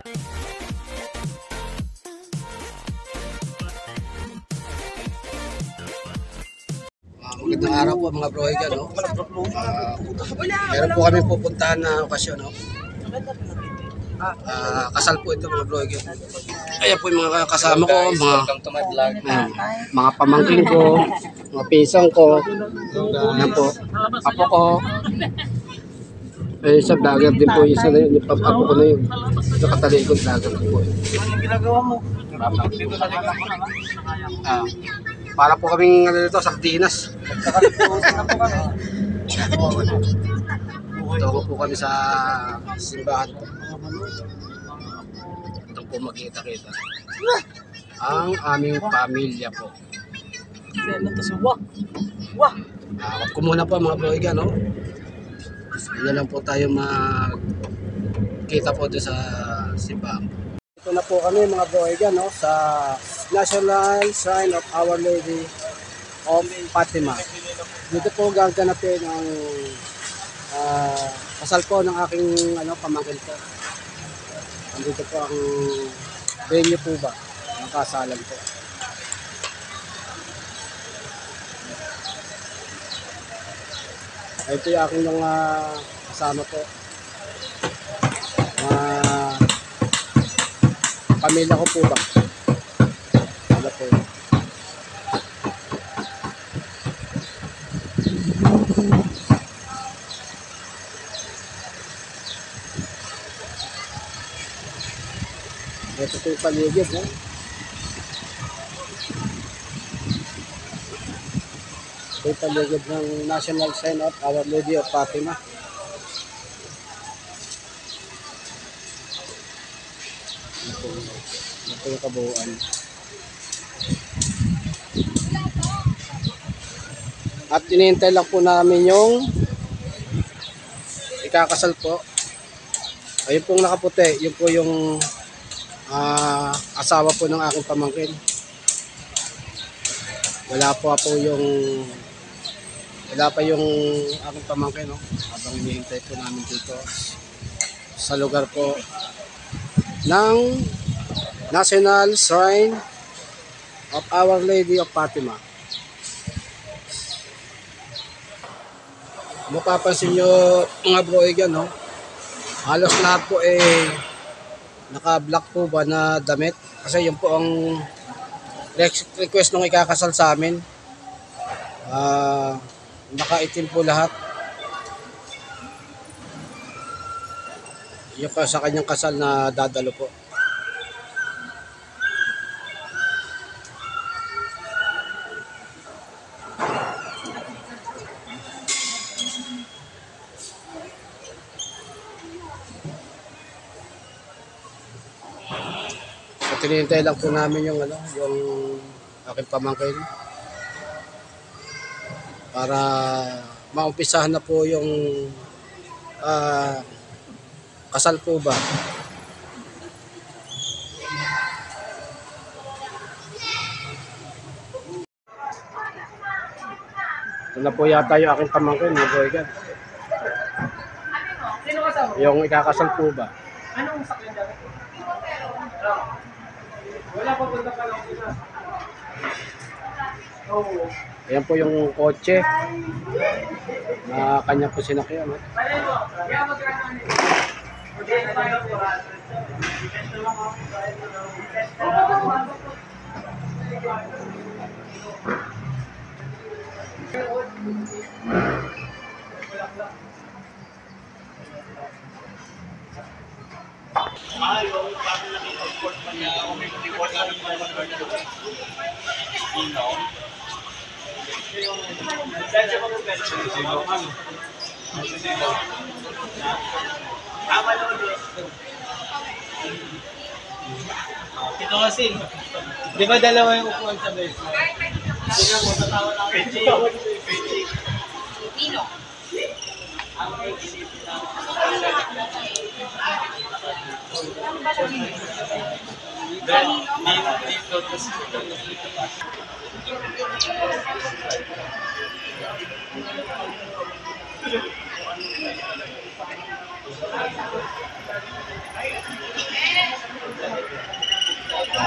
Magandang araw po mga broigan, no? Meron po kami pupuntahan na okasyon, no? Kasal po ito mga broigan. Ayan po yung mga kasama ko, mga pamangkin ko, mga pisang ko, ayan po, apo ko. Eh, sa vlogger din po, isa na yun, yung apo ko na yun. Ito katalikod vlogger po. Anong ginagawa mo? Para po kaming dito, sardinas. Ito po kami sa simbahan po. Ito po makita-kita. Ang aming pamilya po. Wag ko muna po mga broiga, no? Hindi lang po tayo magkita po dito sa simbahan. Ito na po kami mga broiga, no? Sa National Shrine of Our Lady of Fatima. Dito po gaganapin ang kasal po ng aking pamangkin po. Dito po ang venue po ba ng kasalan po. Ito yung aking mga kasama po. Pamilya ko po ba? Ano po yun? Ito po yung paligid, no? Ito yung paligid ng National Shrine of Our Lady of Fatima. Ito yung kabuuan. At inihintay lang po namin yung ikakasal po. Ayun pong nakaputi, yun po yung asawa po ng aking pamangkin. Wala pa yung aking pamangkin, no? Habang inihintay po namin dito sa lugar po ng National Shrine of Our Lady of Fatima. Mapapansin nyo mga broigan, no? Halos lahat po naka-black po ba na damit. Kasi yun po ang request nung ikakasal sa amin. Nakaitim po lahat. Yun pa sa kanyang kasal na dadalo po. Tinihintay lang po namin yung aking pamangkin para maumpisahan na po yung kasal po ba. Ito na po yata yung aking pamangkin, mga boygan. Yung ikakasal po ba. Anong sakyan dyan? Wala pa punta pa lang sila. Oo. Ayan po yung kotse na kanya po sinakyan. Ito kasi, di ba dalawa yung upuan sa best? Tingnan mo, tatawa lang ako. Nino.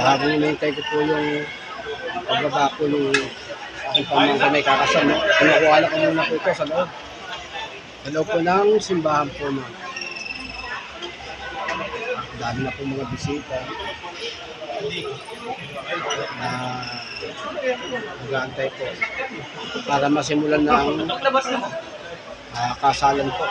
habang hinihintay ko po yung pagbaba po yung aking pamangkin may kakasal, no? Kinukuha ko muna po ito sa loob. Sa loob po ng simbahan po, no? Dami na po mga bisita na nag-aantay po para masimulan na ang kasalan po.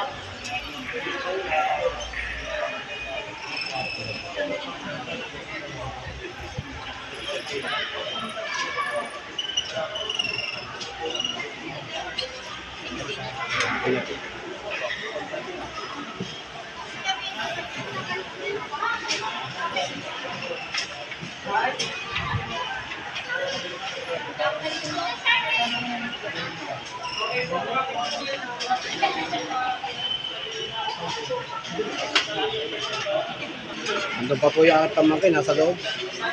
Andun pa po yung aking pamangkin, nasa loob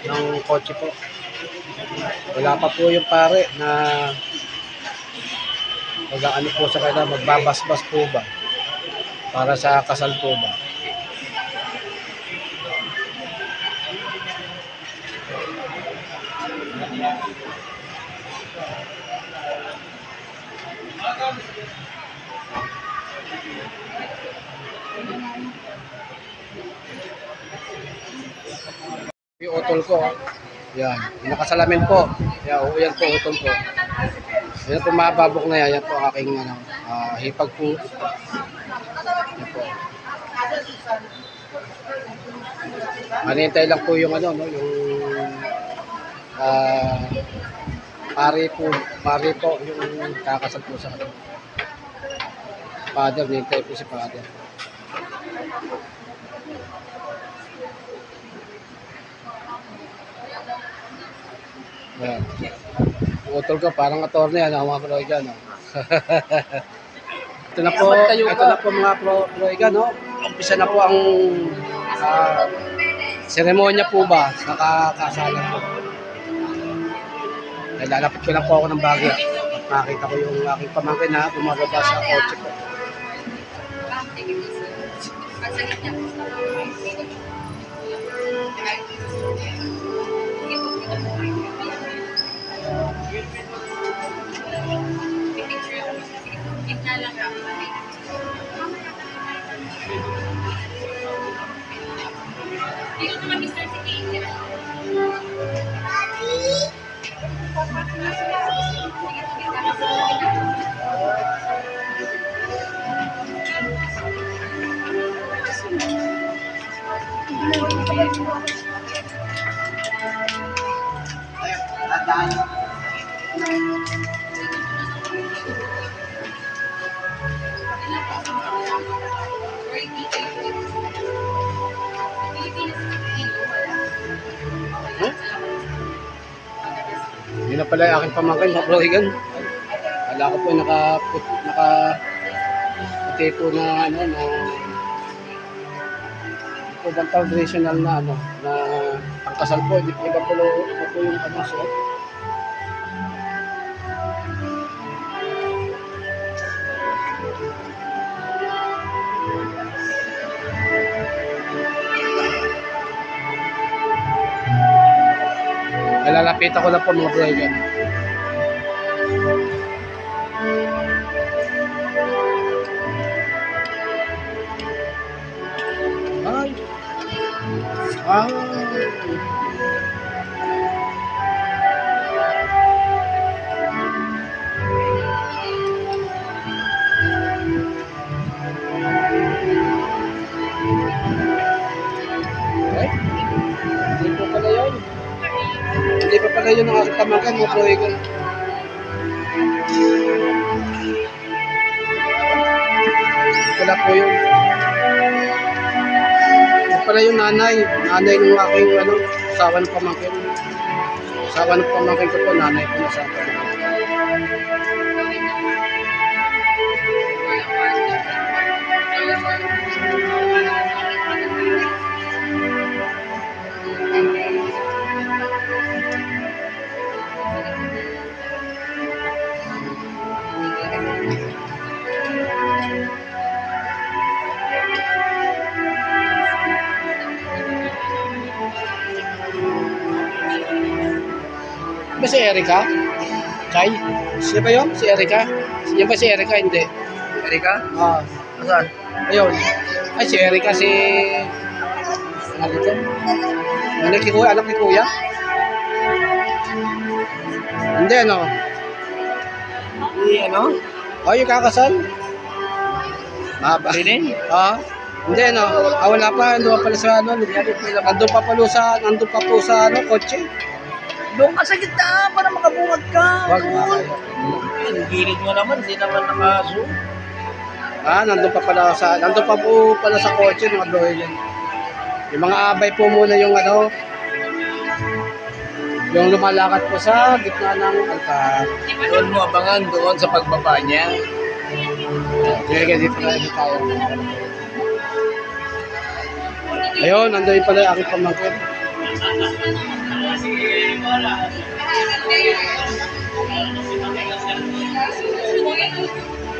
ng kotse po. Wala pa po yung pare na mag-ano po sa kanila, magbabasbas po ba para sa kasal po ba. Yung utol ko, yan, nakasalamin po. Yan, yan po utol ko. Yan po mababok na yan, yan po aking ano, hipag po. Yan po. Manintay lang po yung ano, no, yung pare po, yung kakasal po sa kanila. Father, nintay po si father. Yan. Utol ko, parang attorney, mga pro-iga, no? Ito na po mga pro-iga, no? Umpisa na po ang seremonya po ba sa kakasalan po. Lalapit ko lang po ako ng bagay. Makita ko yung aking pamangkin na bumababa sa kotse po. Dito naman Mr. Sige. Yun na pala yung aking pamangkin, mga pro-igan. Wala ko po nakaputi po na ano na po bang traditional na ano na ang kasal po, iba po yung ano suot. Nalalapitan ko lang po mga pro-igan. Ay. Ay. Hindi po pala yun. Hindi pa pala yun ang aking pamangkin, mga pro-igan. Wala po yun. Pala yung nanay ng aking ano, asawa ng pamangkin. Asawa ng pamangkin ko po, nanay ko na sa akin. ba si Erica? Chay? Siya ba yun? Si Erica? Yan ba si Erica? Hindi. Erika? Ah, Asan? ayun. Ay, si Erica, si... Ano dito? Anak ni Kuya? Anak ni Kuya? Hindi, ano? Si ano? Oh, yung kakasal? Maba. Rinin? Ah, hindi, ano? Ah, wala pa. Nandun pa pala sa, ano? Nandun pa po sa, ano, kotse. Doon ka sa gitna para makabungad ka. Wag, Ang gilid mo naman, hindi naman naka-zoom. ah, nandun pa po pala sa kotse, mga doyle. Yung mga abay po muna yung, ano, yung lumalakad po sa gitna ng altar. Doon mo abangan doon sa pagbaba niya. Kaya dito tayo. Ayun, nandun pala yung aking pamangkin.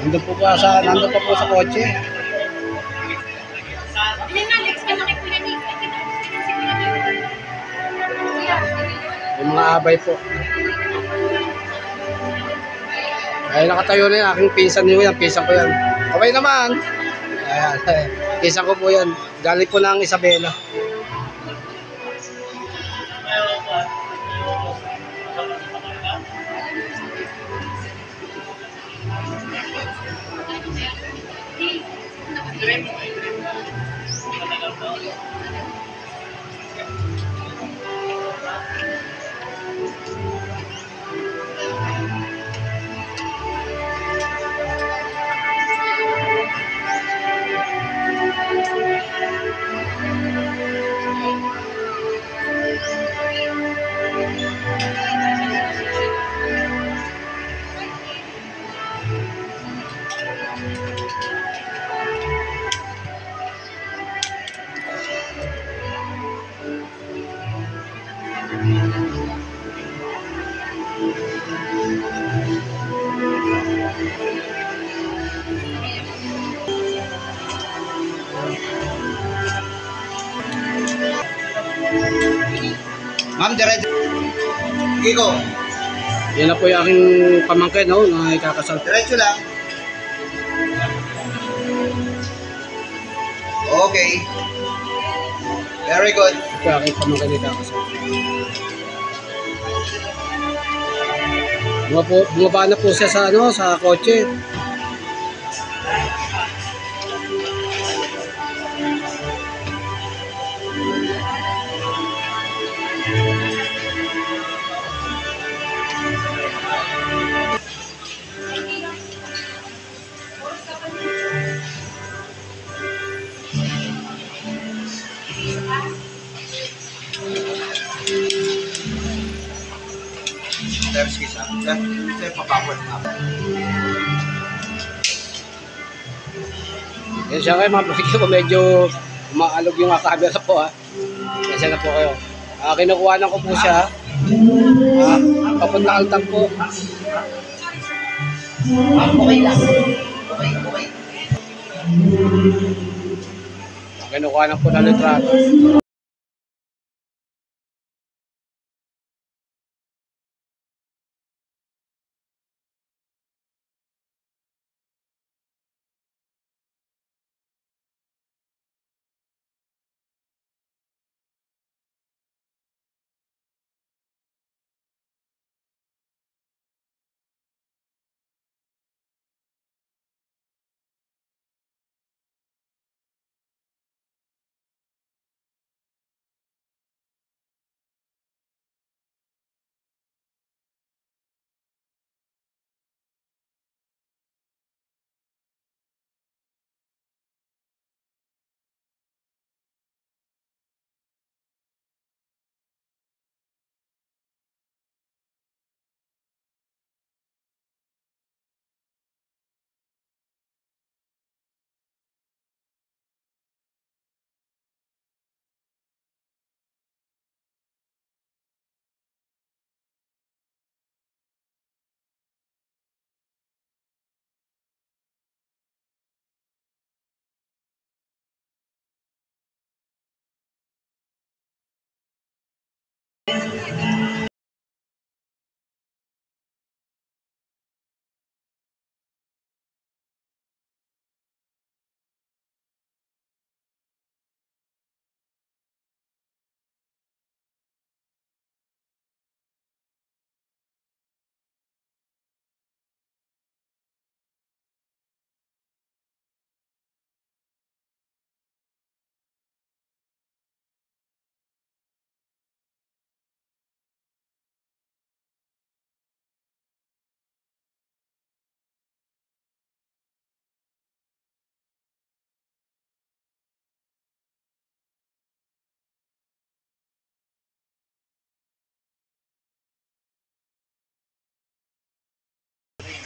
Nandun pa po sa kotse. Hindi nga, next ka na kay Kuya Nick. Si Kuya Nick. Yung mga abay po. Ay, nakatayo na yung aking pinsan niyo yan. Pinsan ko yan. Okay naman. Ayan. Pinsan ko po yan. Galing po ng Isabela. Ma'am, diretso. Kiko, Yan na po yung aking pamangkin, no, na ikakasal. diretso lang. Okay. Very good. Ito yung aking pamangkin na ikakasal. Bumaba na po siya sa, ano, sa kotse. There's kiss up. Sir, papakot na ako. Yan siya kayo, mga pamangkin ko, medyo umaalog yung camera po, ha. Kasi na po kayo. Kinukuhanan ko po siya. Papunta altar po. Okay lang. Okay. Kinukuhanan po ng litrato.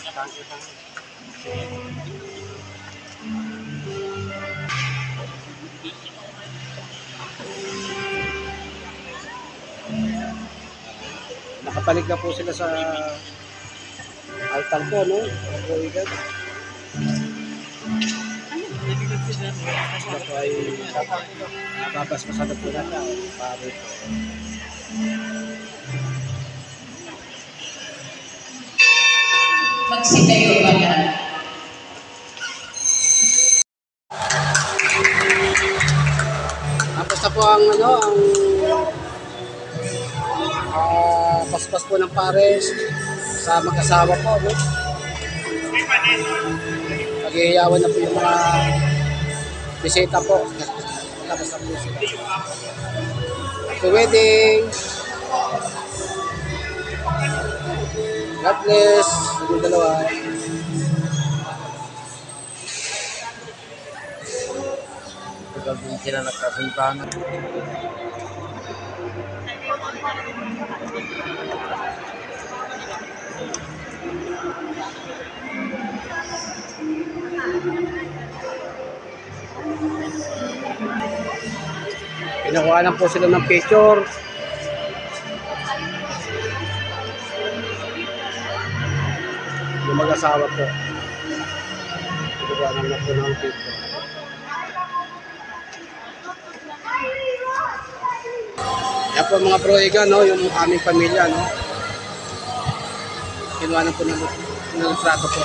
Nakabalik na po sila sa altar po, no? Kabuigan. Sila po ay nababasbasan na po natin. Pare po. Magsitayo ka na. Tapos na po ang ano, ang paspas po ng pares sa mag-asawa po, no? Paghihiyawan na po yung mga bisita po. Tapos na po sila. Happy wedding! God bless! Yung dalawa. Pagod din sila nagkasuntahan. Pinakuha lang po sila ng picture. Yung mag-asawa po. Pinakuha lang po ng picture. Yan po mga broiga, no? Yung aming pamilya, no? Kinuha lang po ng trato po.